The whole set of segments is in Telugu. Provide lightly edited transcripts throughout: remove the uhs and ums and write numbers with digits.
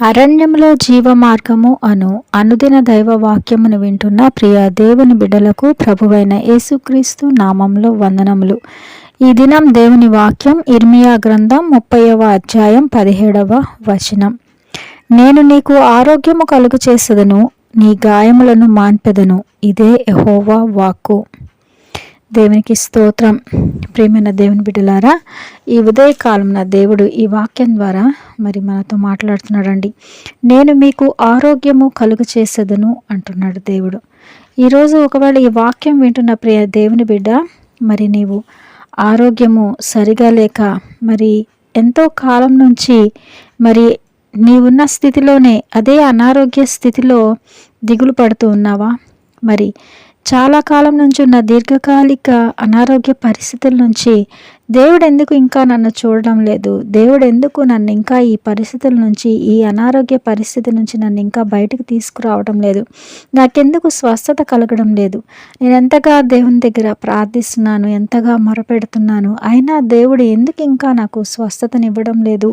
అరణ్యములో జీవ మార్గము అను అనుదిన దైవ వాక్యమును వింటున్న ప్రియ దేవుని బిడ్డలకు ప్రభువైన యేసుక్రీస్తు నామంలో వందనములు. ఈ దినం దేవుని వాక్యం ఇర్మియా గ్రంథం 30వ అధ్యాయం 17వ వచనం. నేను నీకు ఆరోగ్యము కలుగు చేసెదను, నీ గాయములను మాన్పెదను, ఇదే యెహోవా వాక్కు. దేవునికి స్తోత్రం. ప్రియమైన దేవుని బిడ్డలారా, ఈ ఉదయకాలంన దేవుడు ఈ వాక్యం ద్వారా మరి మనతో మాట్లాడుతున్నాడండి. నేను మీకు ఆరోగ్యము కలుగు చేసేదను అంటున్నాడు దేవుడు. ఈరోజు ఒకవేళ ఈ వాక్యం వింటున్న ప్రియ దేవుని బిడ్డ, మరి నీవు ఆరోగ్యము సరిగా లేక మరి ఎంతో కాలం నుంచి మరి నీవున్న స్థితిలోనే అదే అనారోగ్య స్థితిలో దిగులు పడుతూ ఉన్నావా? మరి చాలా కాలం నుంచి ఉన్న దీర్ఘకాలిక అనారోగ్య పరిస్థితుల నుంచి దేవుడు ఎందుకు ఇంకా నన్ను చూడడం లేదు, దేవుడు ఎందుకు నన్ను ఇంకా ఈ పరిస్థితుల నుంచి, ఈ అనారోగ్య పరిస్థితి నుంచి నన్ను ఇంకా బయటకు తీసుకురావడం లేదు, నాకెందుకు స్వస్థత కలగడం లేదు, నేను ఎంతగా దేవుని దగ్గర ప్రార్థిస్తున్నాను, ఎంతగా మొరపెడుతున్నాను, అయినా దేవుడు ఎందుకు ఇంకా నాకు స్వస్థతనివ్వడం లేదు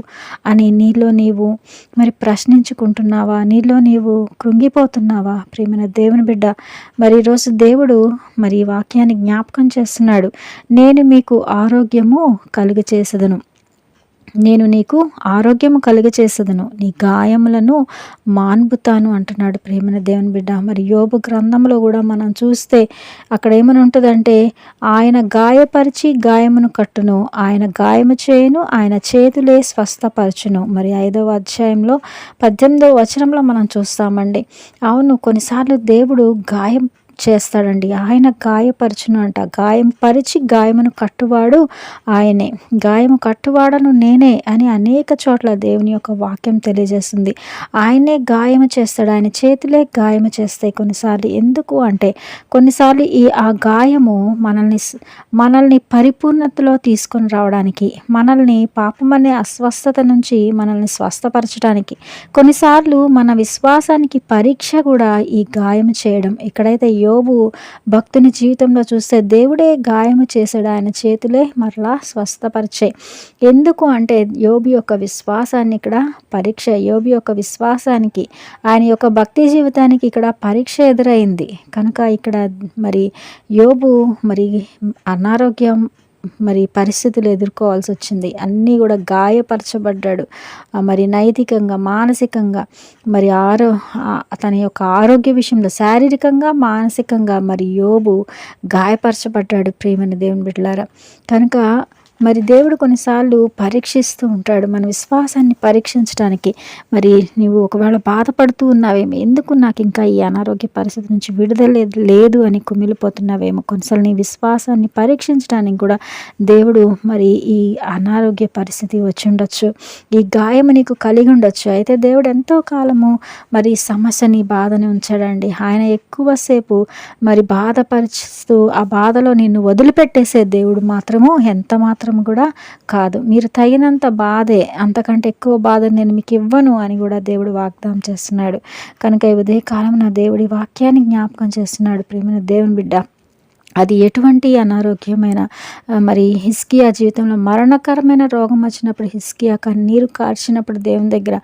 అని నీలో నీవు మరి ప్రశ్నించుకుంటున్నావా? నీలో నీవు కృంగిపోతున్నావా? ప్రియమైన దేవుని బిడ్డ, మరి ఈరోజు దేవుడు మరి ఈ వాక్యాన్ని జ్ఞాపకం చేస్తున్నాడు. నేను మీకు ఆరోగ్యము కలుగచేసెదను, నేను నీకు ఆరోగ్యము కలుగచేసెదను, నీ గాయములను మాన్పుతాను అంటున్నాడు ప్రియమైన దేవుని బిడ్డ. మరి యోబు గ్రంథంలో కూడా మనం చూస్తే అక్కడ ఏమని ఉంటుందంటే, ఆయన గాయపరిచి గాయమును కట్టును, ఆయన గాయము చేయును, ఆయన చేతులే స్వస్థపరచును. మరి 5వ అధ్యాయంలో 18వ వచనంలో మనం చూస్తామండి. అవును, కొన్నిసార్లు దేవుడు గాయం చేస్తాడండి, ఆయన గాయపరచును అంట. గాయం పరిచి గాయమును కట్టువాడు ఆయనే, గాయము కట్టువాడను నేనే అని అనేక చోట్ల దేవుని యొక్క వాక్యం తెలియజేస్తుంది. ఆయనే గాయము చేస్తాడు, ఆయన చేతులే గాయము చేస్తాయి కొన్నిసార్లు. ఎందుకు అంటే కొన్నిసార్లు ఆ గాయము మనల్ని పరిపూర్ణతలో తీసుకొని రావడానికి, మనల్ని పాపమనే అస్వస్థత నుంచి మనల్ని స్వస్థపరచడానికి, కొన్నిసార్లు మన విశ్వాసానికి పరీక్ష కూడా ఈ గాయము చేయడం. ఇక్కడైతే యోబు భక్తుని జీవితంలో చూస్తే దేవుడే గాయము చేశాడు, ఆయన చేతులే మరలా స్వస్థపరిచాయి. ఎందుకు అంటే యోబు యొక్క విశ్వాసాన్ని ఇక్కడ పరీక్ష, యోబు యొక్క విశ్వాసానికి, ఆయన యొక్క భక్తి జీవితానికి ఇక్కడ పరీక్ష ఎదురైంది కనుక ఇక్కడ మరి యోబు మరి అనారోగ్యం మరి పరిస్థితులు ఎదుర్కోవాల్సి వచ్చింది. అన్నీ కూడా గాయపరచబడ్డాడు, మరి నైతికంగా, మానసికంగా, మరి తన యొక్క ఆరోగ్య విషయంలో శారీరకంగా, మానసికంగా మరి యోబు గాయపరచబడ్డాడు ప్రియమైన దేవుని బిడ్డలారా. కనుక మరి దేవుడు కొన్నిసార్లు పరీక్షిస్తూ ఉంటాడు మన విశ్వాసాన్ని పరీక్షించడానికి. మరి నీవు ఒకవేళ బాధపడుతూ ఉన్నావేమో, ఎందుకు నాకు ఇంకా ఈ అనారోగ్య పరిస్థితి నుంచి విడుదల లేదు అని కుమిలిపోతున్నావేమో, కొన్నిసార్లు నీ విశ్వాసాన్ని పరీక్షించడానికి కూడా దేవుడు మరి ఈ అనారోగ్య పరిస్థితి వచ్చి ఉండొచ్చు, ఈ గాయము నీకు కలిగి ఉండొచ్చు. అయితే దేవుడు ఎంతో కాలము మరి సమస్యని, బాధని ఉంచాడండి. ఆయన ఎక్కువసేపు మరి బాధపరుస్తూ ఆ బాధలో నిన్ను వదిలిపెట్టేసే దేవుడు మాత్రము ఎంత మాత్రం కూడా కాదు. మీరు తగినంత బాధే, అంతకంటే ఎక్కువ బాధ నేను మీకు ఇవ్వను అని కూడా దేవుడు వాగ్దానం చేస్తున్నాడు. కనుక ఈ ఉదయకాలం నా దేవుడి వాక్యాన్ని జ్ఞాపకం చేస్తున్నాడు ప్రియమైన దేవుని బిడ్డ. అది ఎటువంటి అనారోగ్యమైన మరి హిజ్కియా జీవితంలో మరణకరమైన రోగం వచ్చినప్పుడు హిజ్కియా కన్నీరు కార్చినప్పుడు దేవుని దగ్గర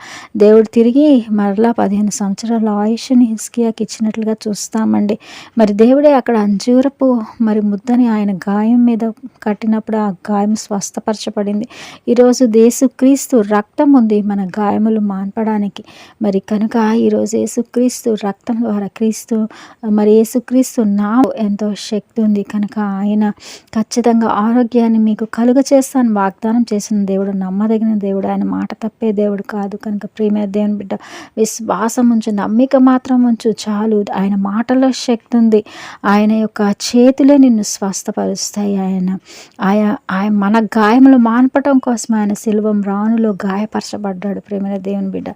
దేవుడు తిరిగి మరలా 15 సంవత్సరాల ఆయుష్ని హిజ్కియాకి ఇచ్చినట్లుగా చూస్తామండి. మరి దేవుడే అక్కడ అంజూరపు మరి ముద్దని ఆయన గాయం మీద కట్టినప్పుడు ఆ గాయం స్వస్థపరచబడింది. ఈరోజు యేసుక్రీస్తు రక్తం ఉంది మన గాయములు మాన్పడానికి. మరి కనుక ఈరోజు యేసుక్రీస్తు రక్తం ద్వారా యేసుక్రీస్తు నామం ఎంతో శక్తి ఉంది కనుక ఆయన ఖచ్చితంగా ఆరోగ్యాన్ని మీకు కలుగ చేస్తాను వాగ్దానం చేసిన దేవుడు, నమ్మదగిన దేవుడు, ఆయన మాట తప్పే దేవుడు కాదు. కనుక ప్రియమైన దేవుని బిడ్డ, విశ్వాసం ఉంచు, నమ్మిక మాత్రం ఉంచు చాలు. ఆయన మాటలో శక్తి ఉంది, ఆయన యొక్క చేతులే నిన్ను స్వస్థపరుస్తాయి. ఆయన మన గాయములు మాన్పటం కోసం ఆయన శిలువ మ్రానులో గాయపరచబడ్డాడు ప్రియమైన దేవుని బిడ్డ.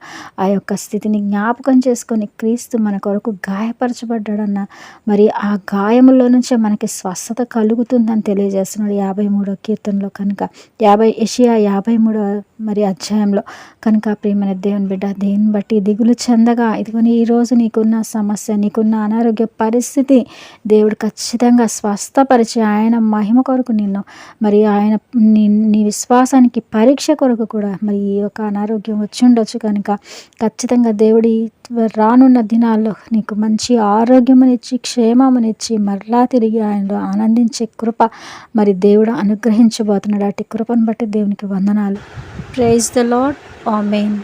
ఆ యొక్క స్థితిని జ్ఞాపకం చేసుకొని క్రీస్తు మన కొరకు గాయపరచబడ్డాడన్న మరి ఆ గాయములో నుంచే మనకి స్వస్థత కలుగుతుందని తెలియజేస్తున్నాడు 53వ కీర్తనలో. కనుక యెషయా 53వ మరి అధ్యాయంలో. కనుక ప్రియమైన దేవుని బిడ్డ, దీన్ని బట్టి దిగులు చెందగా, ఇదిగోని ఈరోజు నీకున్న సమస్య, నీకున్న అనారోగ్య పరిస్థితి దేవుడు ఖచ్చితంగా స్వస్థపరిచి ఆయన మహిమ కొరకు నిన్ను మరి ఆయన నీ విశ్వాసానికి పరీక్ష కొరకు కూడా మరి ఈ యొక్క అనారోగ్యం వచ్చి ఉండొచ్చు. కనుక ఖచ్చితంగా దేవుడి రానున్న దినాల్లో నీకు మంచి ఆరోగ్యమునిచ్చి క్షేమమునిచ్చి మరలా తిరిగి ఆయనలో ఆనందించే కృప మరి దేవుడు అనుగ్రహించబోతున్నాడు. అట్టి కృపను బట్టి దేవునికి వందనాలు. Praise the lord. ఆమేన్.